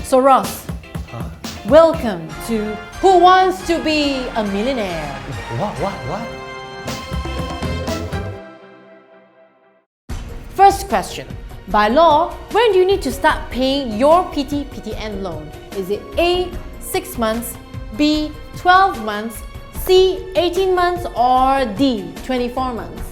So Ross, welcome to Who Wants to Be a Millionaire? What? First question. By law, when do you need to start paying your PT/PTN loan? Is it A, 6 months, B, 12 months, C, 18 months, or D, 24 months?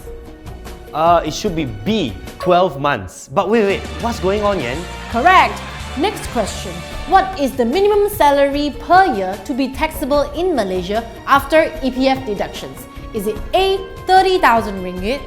It should be B, 12 months. But wait, what's going on, Yan? Correct. Next question. What is the minimum salary per year to be taxable in Malaysia after EPF deductions? Is it A, 30,000 ringgit,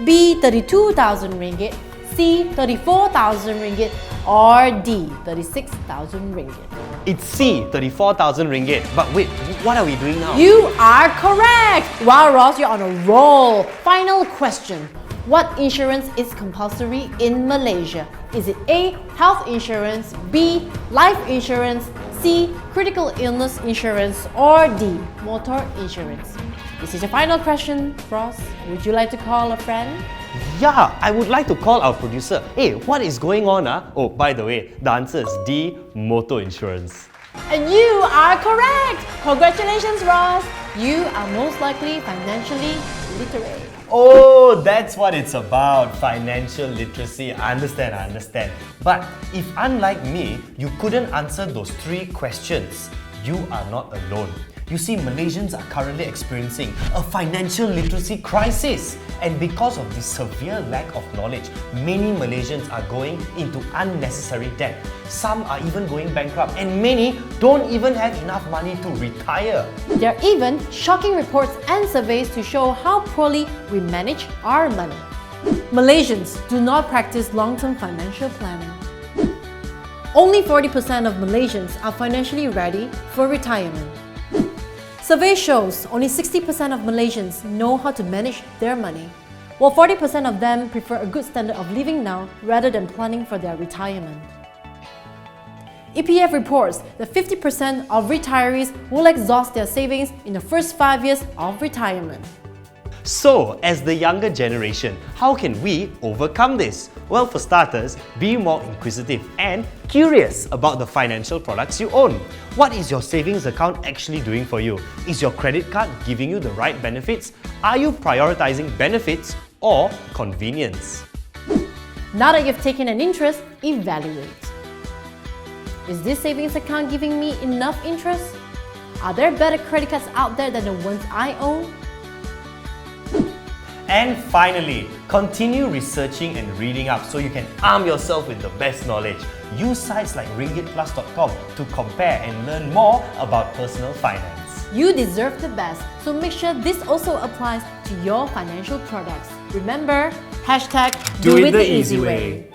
B, 32,000 ringgit, C, 34,000 ringgit, or D, 36,000 ringgit? It's C, 34,000 ringgit. But wait, what are we doing now? You are correct! Wow, Ross, you're on a roll! Final question. What insurance is compulsory in Malaysia? Is it A, health insurance, B, life insurance, C, critical illness insurance, or D, motor insurance? This is your final question, Ross. Would you like to call a friend? Yeah, I would like to call our producer. Hey, what is going on? Oh, by the way, the answer is D, motor insurance. And you are correct! Congratulations, Ross! You are most likely financially literate. Oh, that's what it's about, financial literacy. I understand. But if unlike me, you couldn't answer those 3 questions, you are not alone. You see, Malaysians are currently experiencing a financial literacy crisis. And because of this severe lack of knowledge, many Malaysians are going into unnecessary debt. Some are even going bankrupt, and many don't even have enough money to retire. There are even shocking reports and surveys to show how poorly we manage our money. Malaysians do not practice long-term financial planning. Only 40% of Malaysians are financially ready for retirement. Survey shows only 60% of Malaysians know how to manage their money, while 40% of them prefer a good standard of living now rather than planning for their retirement. EPF reports that 50% of retirees will exhaust their savings in the first 5 years of retirement. So, as the younger generation, how can we overcome this? Well, for starters, be more inquisitive and curious about the financial products you own. What is your savings account actually doing for you? Is your credit card giving you the right benefits? Are you prioritizing benefits or convenience? Now that you've taken an interest, evaluate. Is this savings account giving me enough interest? Are there better credit cards out there than the ones I own? And finally, continue researching and reading up so you can arm yourself with the best knowledge. Use sites like RinggitPlus.com to compare and learn more about personal finance. You deserve the best, so make sure this also applies to your financial products. Remember, #Do it the easy way.